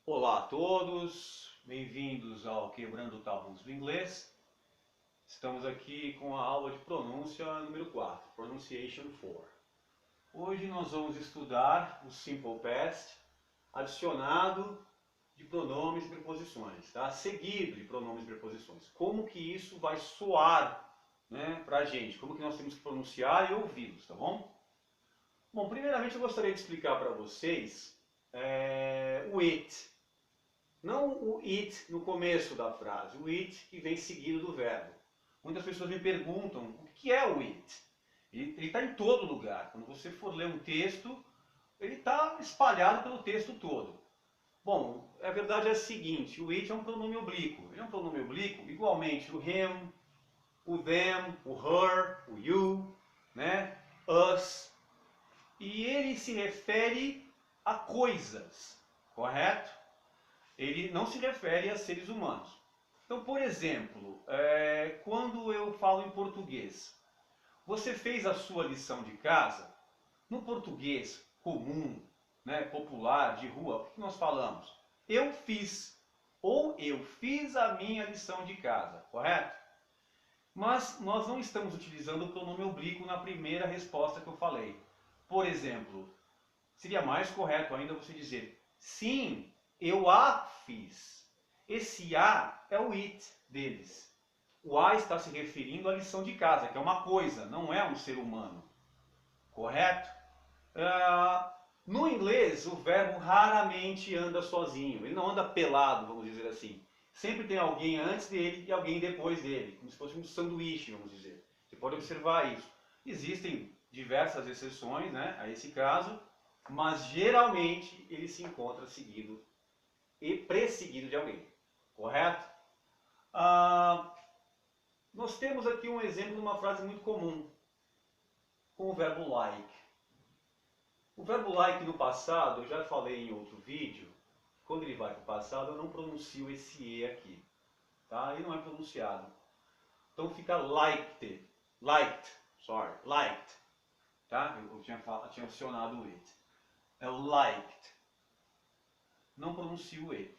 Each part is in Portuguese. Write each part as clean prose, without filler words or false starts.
Olá a todos, bem-vindos ao Quebrando Tabus do Inglês. Estamos aqui com a aula de pronúncia número 4, Pronunciation 4. Hoje nós vamos estudar o Simple Past adicionado de pronomes e preposições, tá? Seguido de pronomes e preposições. Como que isso vai soar, né, pra gente, como que nós temos que pronunciar e ouvi-los, tá bom? Bom, primeiramente eu gostaria de explicar para vocês o it. Não o it no começo da frase, o it que vem seguido do verbo. Muitas pessoas me perguntam o que é o it. Ele está em todo lugar. Quando você for ler um texto, ele está espalhado pelo texto todo. Bom, a verdade é a seguinte, o it é um pronome oblíquo. Ele é um pronome oblíquo igualmente o him, o them, o her, o you, né? Us. E ele se refere a coisas, correto? Ele não se refere a seres humanos. Então, por exemplo, quando eu falo em português, você fez a sua lição de casa? No português comum, né, popular, de rua, o que nós falamos? Eu fiz, ou eu fiz a minha lição de casa, correto? Mas nós não estamos utilizando o pronome oblíquo na primeira resposta que eu falei. Por exemplo, seria mais correto ainda você dizer, sim, eu a fiz. Esse a é o it deles. O a está se referindo à lição de casa, que é uma coisa, não é um ser humano. Correto? No inglês, o verbo raramente anda sozinho. Ele não anda pelado, vamos dizer assim. Sempre tem alguém antes dele e alguém depois dele, como se fosse um sanduíche, vamos dizer. Você pode observar isso. Existem diversas exceções, né, a esse caso, mas geralmente ele se encontra seguido e precedido de alguém, correto? Nós temos aqui um exemplo de uma frase muito comum, com o verbo like. O verbo like no passado, eu já falei em outro vídeo, quando ele vai para o passado eu não pronuncio esse E aqui, tá? Ele não é pronunciado. Então fica liked, liked, tá? Eu tinha acionado o it. É o liked. Não pronuncio o E.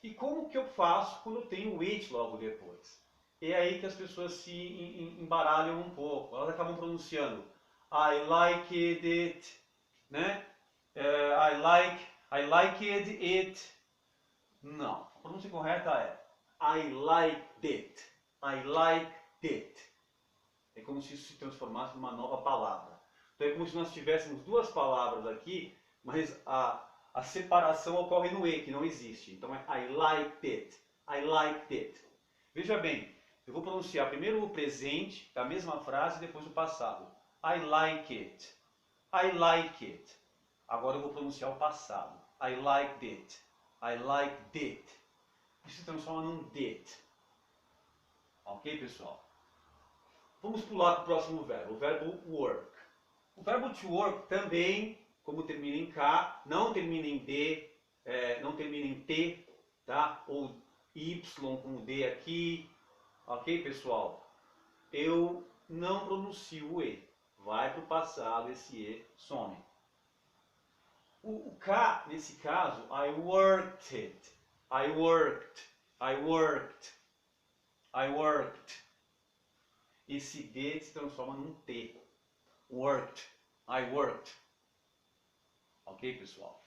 E como que eu faço quando eu tenho o it logo depois? É aí que as pessoas se embaralham um pouco. Elas acabam pronunciando I liked it, né? I liked it. Não, a pronúncia correta é I liked it. I liked it. É como se isso se transformasse numa nova palavra. Então é como se nós tivéssemos duas palavras aqui, mas a separação ocorre no E, que não existe. Então é I liked it. I liked it. Veja bem, eu vou pronunciar primeiro o presente da mesma frase e depois o passado. I like it. I like it. Agora eu vou pronunciar o passado. I liked it. I liked it. Isso se transforma num did. Ok, pessoal? Vamos pular para o próximo verbo, o verbo work. O verbo to work também, como termina em K, não termina em D, não termina em T, tá? Ou Y com o D aqui. Ok, pessoal? Eu não pronuncio o E. Vai para o passado, esse E some. O K, nesse caso, I worked it. I worked. I worked. I worked. Esse D se transforma num T. Worked. I worked. Ok, pessoal?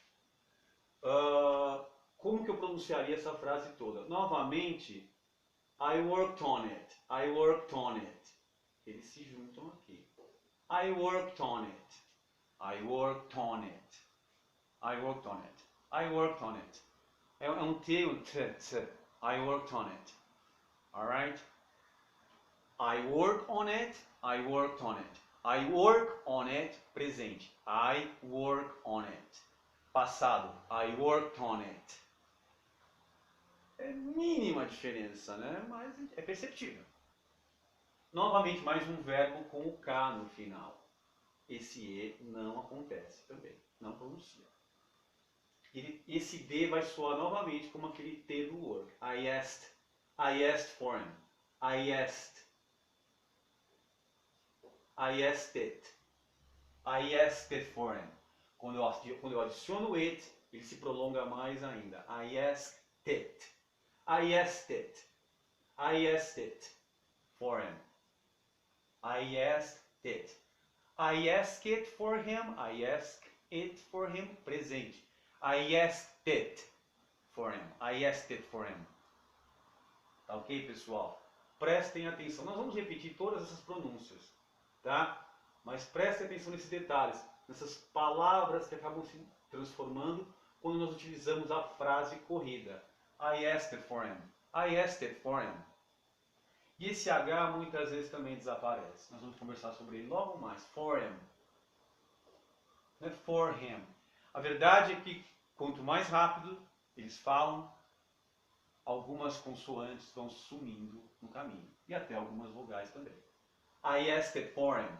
Como que eu pronunciaria essa frase toda? Novamente, I worked on it. I worked on it. Eles se juntam aqui. I worked on it. I worked on it. I worked on it. I worked on it. É um T e um T. I worked on it. Alright? I work on it. I worked on it. I work on it, presente. I work on it. Passado. I worked on it. É mínima diferença, né? Mas é perceptível. Novamente, mais um verbo com o K no final. Esse E não acontece também. Não pronuncia. Esse D vai soar novamente como aquele T do work. I asked for him. I asked it. I asked it for him. Quando eu adiciono it, ele se prolonga mais ainda. I asked it. I asked it. I asked it for him. I asked it. I asked it for him. I asked it for him. Presente. I asked it for him. I asked it for him. Tá ok, pessoal? Prestem atenção. Nós vamos repetir todas essas pronúncias, tá? Mas prestem atenção nesses detalhes, nessas palavras que acabam se transformando quando nós utilizamos a frase corrida. I asked it for him. I asked it for him. E esse H muitas vezes também desaparece. Nós vamos conversar sobre ele logo mais. For him. Não é for him. A verdade é que quanto mais rápido eles falam, algumas consoantes vão sumindo no caminho. E até algumas vogais também. I asked it for him.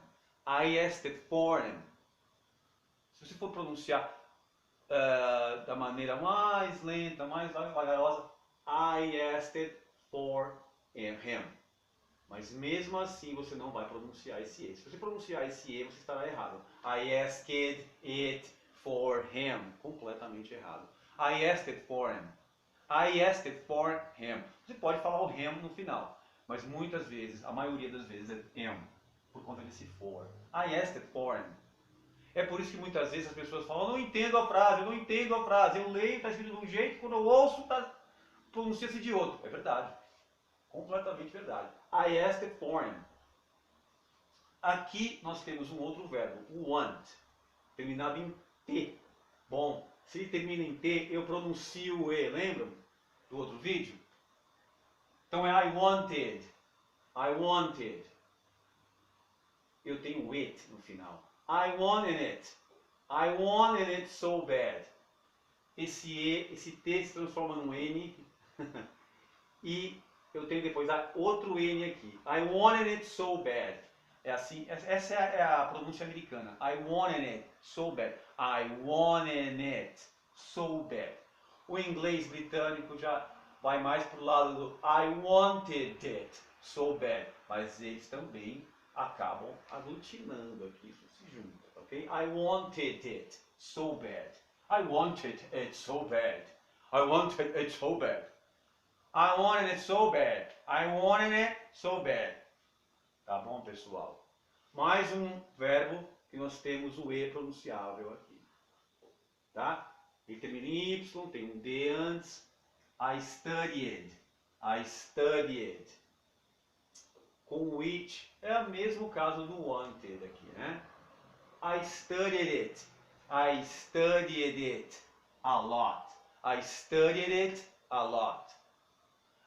I asked it for him. Se você for pronunciar da maneira mais lenta, mais vagarosa, I asked it for him. Mas mesmo assim você não vai pronunciar esse E. Se você pronunciar esse E, você estará errado. I asked it for him. Completamente errado. I asked it for him. I asked it for him. Você pode falar o him no final, mas muitas vezes, a maioria das vezes é him, por conta desse for. I asked it for him. É por isso que muitas vezes as pessoas falam, eu não entendo a frase, eu não entendo a frase. Eu leio, está escrito de um jeito, quando eu ouço, pronuncia-se de outro. É verdade. Completamente verdade. I asked it for him. Aqui nós temos um outro verbo, o want, terminado em T. Bom, se ele termina em T, eu pronuncio o E, lembram do outro vídeo? Então é I wanted. I wanted. Eu tenho it no final. I wanted it. I wanted it so bad. Esse E, esse T se transforma num N. E eu tenho depois outro N aqui. I wanted it so bad. É assim, essa é a pronúncia americana. I wanted it so bad. I wanted it so bad. O inglês britânico já vai mais para o lado do I wanted it so bad. Mas eles também acabam aglutinando aqui, isso se junta, ok? I wanted it so bad. I wanted it so bad. I wanted it so bad. I wanted it so bad. I wanted it so bad. Tá bom, pessoal? Mais um verbo que nós temos o E pronunciável aqui. Tá? Ele termina em Y, tem um D antes. I studied. I studied. Com which é o mesmo caso do wanted aqui, né? I studied it. I studied it a lot. I studied it a lot.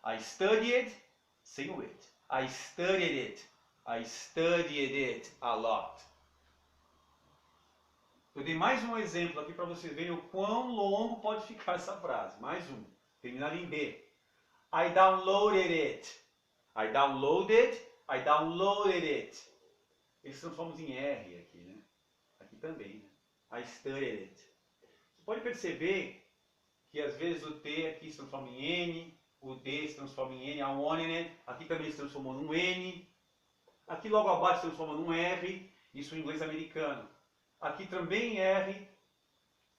I studied, sem o it. I studied it. I studied it a lot. Eu dei mais um exemplo aqui para vocês verem o quão longo pode ficar essa frase. Mais um, terminado em B. I downloaded it. I downloaded. I downloaded it. Eles transformam em R aqui, né? Aqui também, né? I studied it. Você pode perceber que às vezes o T aqui se transforma em N, o D se transforma em N, I wanted it. Aqui também se transformou num N. Aqui logo abaixo se transforma num R, isso em inglês americano. Aqui também R,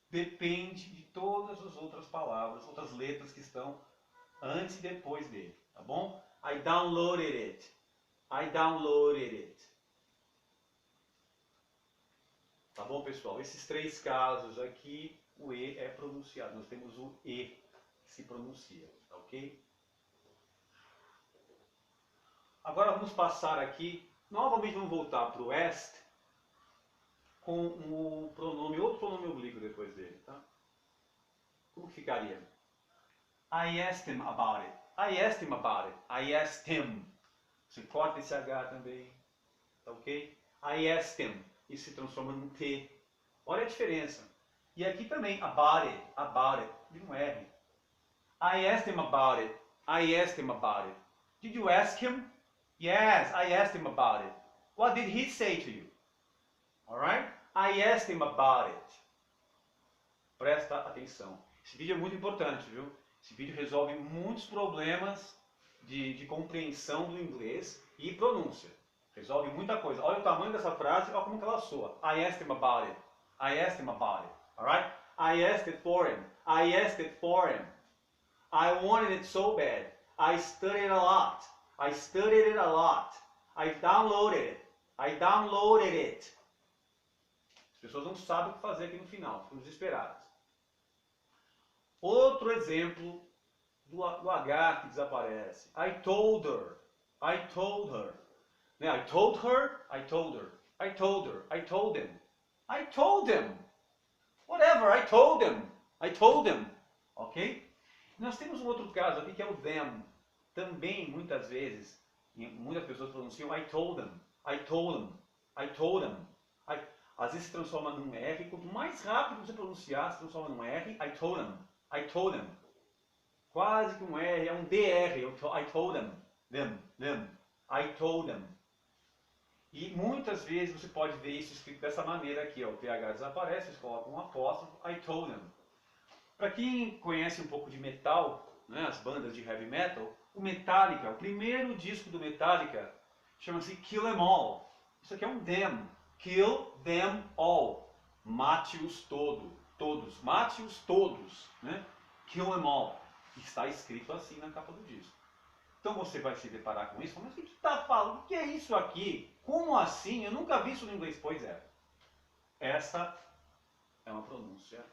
depende de todas as outras palavras, outras letras que estão antes e depois dele, tá bom? I downloaded it. I downloaded it. Tá bom, pessoal? Esses três casos aqui, o E é pronunciado. Nós temos o E que se pronuncia, tá ok? Agora vamos passar aqui, novamente vamos voltar para o asked, com o pronome, outro pronome oblíquo depois dele, tá? Como ficaria? I asked him about it. I asked him about it. I asked him. Você corta esse H também, tá ok? I asked him. Isso se transforma num T. Olha a diferença. E aqui também, about it, de um R. I asked him about it. I asked him about it. Did you ask him? Yes, I asked him about it. What did he say to you? Alright? I asked him about it. Presta atenção. Esse vídeo é muito importante, viu? Esse vídeo resolve muitos problemas de compreensão do inglês e pronúncia. Resolve muita coisa. Olha o tamanho dessa frase, olha como que ela soa. I asked him about it. I asked him about it. Alright? I asked it for him. I asked it for him. I wanted it so bad. I studied a lot. I studied it a lot. I downloaded it. I downloaded it. As pessoas não sabem o que fazer aqui no final, ficam desesperadas. Outro exemplo do H que desaparece. I told her. I told her. I told her. I told her. I told her. I told him. I told him. Whatever, I told him. I told him. Ok? Nós temos um outro caso aqui que é o them. Também, muitas vezes, muitas pessoas pronunciam I told them. I told them. I told them. Às vezes se transforma num R. Quanto mais rápido você pronunciar, se transforma num R. I told them. I told them. Quase que um R, é um DR. I told them. Them. I told them. E muitas vezes você pode ver isso escrito dessa maneira aqui, ó. O TH desaparece, você coloca um apóstrofo, I told them. Para quem conhece um pouco de metal, né, as bandas de heavy metal, o Metallica, o primeiro disco do Metallica, chama-se Kill 'Em All. Isso aqui é um them. Kill them all. Mate-os todos. Mate-os todos. Né? Kill 'em all. Está escrito assim na capa do disco. Então você vai se deparar com isso, mas o que está falando? O que é isso aqui? Como assim? Eu nunca vi isso no inglês. Pois é. Essa é uma pronúncia,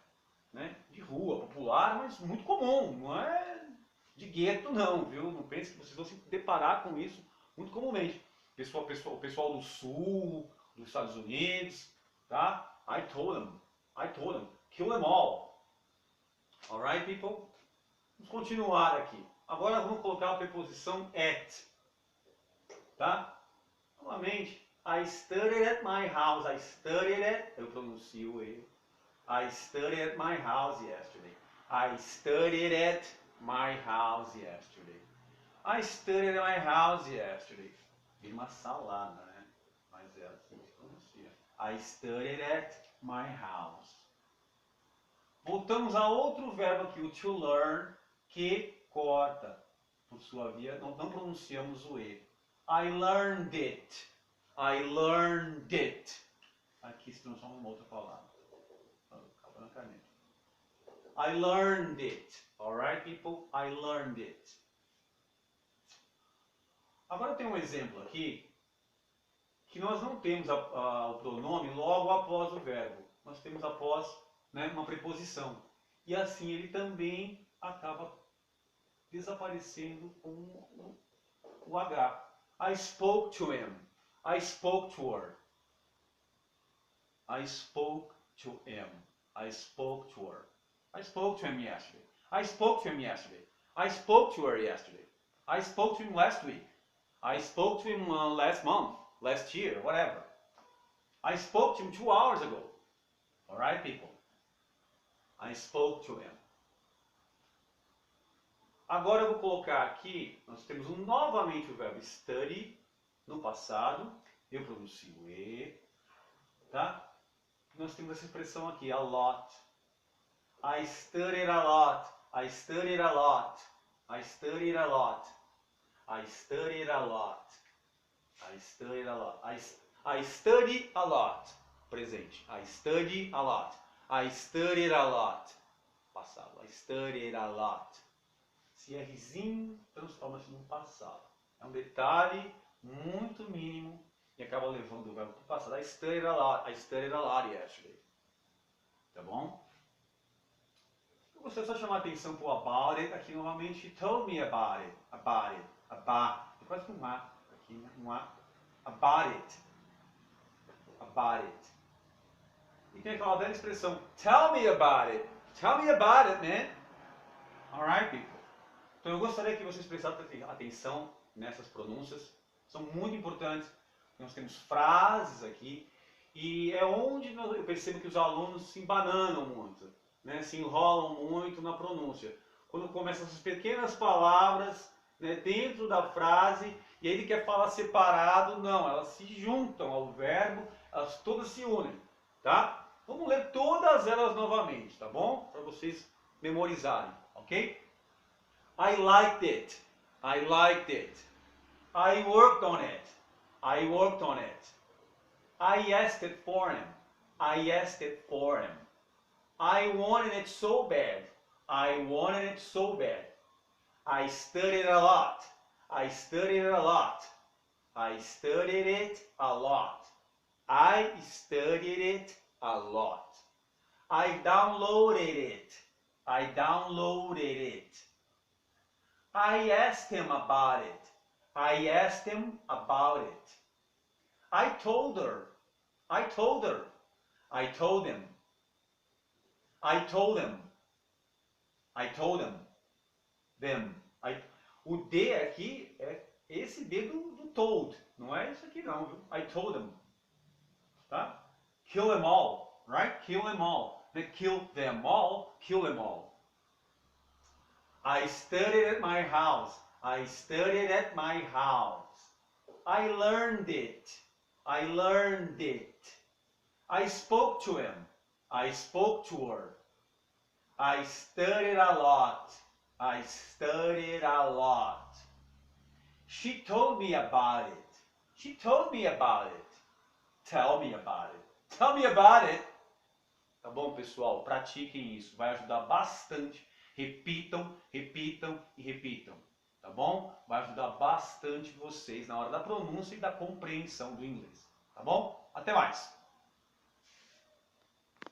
né, de rua, popular, mas muito comum. Não é de gueto não, viu? Não pense que vocês vão se deparar com isso muito comumente. O pessoal do sul, dos Estados Unidos, tá? I told them. Kill them all. Alright, people? Vamos continuar aqui. Agora vamos colocar a preposição at. Tá? Novamente, I studied at my house. I studied at, eu pronuncio ele. I studied at my house yesterday. I studied at my house yesterday. I studied at my house yesterday. Vira uma salada, né? Mas é assim que se pronuncia. I studied at my house. Voltamos a outro verbo aqui, o to learn, que corta. Por sua via, não pronunciamos o E. I learned it. I learned it. Aqui se transforma em uma outra palavra. Acaba na caneta. I learned it. Alright, people? I learned it. Agora tem um exemplo aqui que nós não temos o pronome logo após o verbo. Nós temos após, né, uma preposição. E assim ele também acaba desaparecendo com o H. I spoke to him. I spoke to her. I spoke to him. I spoke to her. I spoke to him yesterday. I spoke to him yesterday. I spoke to her yesterday. I spoke to him last week. I spoke to him last month, last year, whatever. I spoke to him 2 hours ago. Alright, people? I spoke to him. Agora eu vou colocar aqui, nós temos novamente o verbo study no passado. Eu pronuncio E, tá? Nós temos essa expressão aqui, a lot. I studied a lot. I studied a lot. I studied a lot. I studied a lot. I studied a lot. I study a lot. Presente. I study a lot. I studied a lot. Passado. I studied a lot. Esse Rzinho transforma-se no passado. É um detalhe muito mínimo e acaba levando o verbo para o passado. I studied a lot. I studied a lot yesterday. Tá bom? Eu gostaria só de chamar a atenção para o about it. Aqui novamente, told me about it. About it. About. É quase que um A aqui, né? Um A. About it. About it. E tem aquela velha expressão, tell me about it. Tell me about it, man. Alright, people? Então eu gostaria que vocês prestassem atenção nessas pronúncias. São muito importantes. Nós temos frases aqui. E é onde eu percebo que os alunos se embananam muito. Né? Se enrolam muito na pronúncia. Quando começam essas pequenas palavras, né, dentro da frase, e aí ele quer falar separado, não, elas se juntam ao verbo, elas todas se unem, tá? Vamos ler todas elas novamente, tá bom? Para vocês memorizarem, ok? I liked it. I liked it. I worked on it. I worked on it. I asked it for him. I asked it for him. I wanted it so bad. I wanted it so bad. I studied a lot. I studied a lot. I studied it a lot. I studied it a lot. I downloaded it. I downloaded it. I asked him about it. I asked him about it. I told her. I told her. I told him. I told him. I told him. Them. O D aqui é esse D do told. Não é isso aqui não, viu? I told him. Tá? Kill them all. Right? Kill them all. They kill them all. Kill them all. I studied at my house. I studied at my house. I learned it. I learned it. I spoke to him. I spoke to her. I studied a lot. I studied a lot. She told me about it. She told me about it. Tell me about it. Tell me about it. Tá bom, pessoal? Pratiquem isso. Vai ajudar bastante. Repitam, repitam e repitam. Tá bom? Vai ajudar bastante vocês na hora da pronúncia e da compreensão do inglês. Tá bom? Até mais!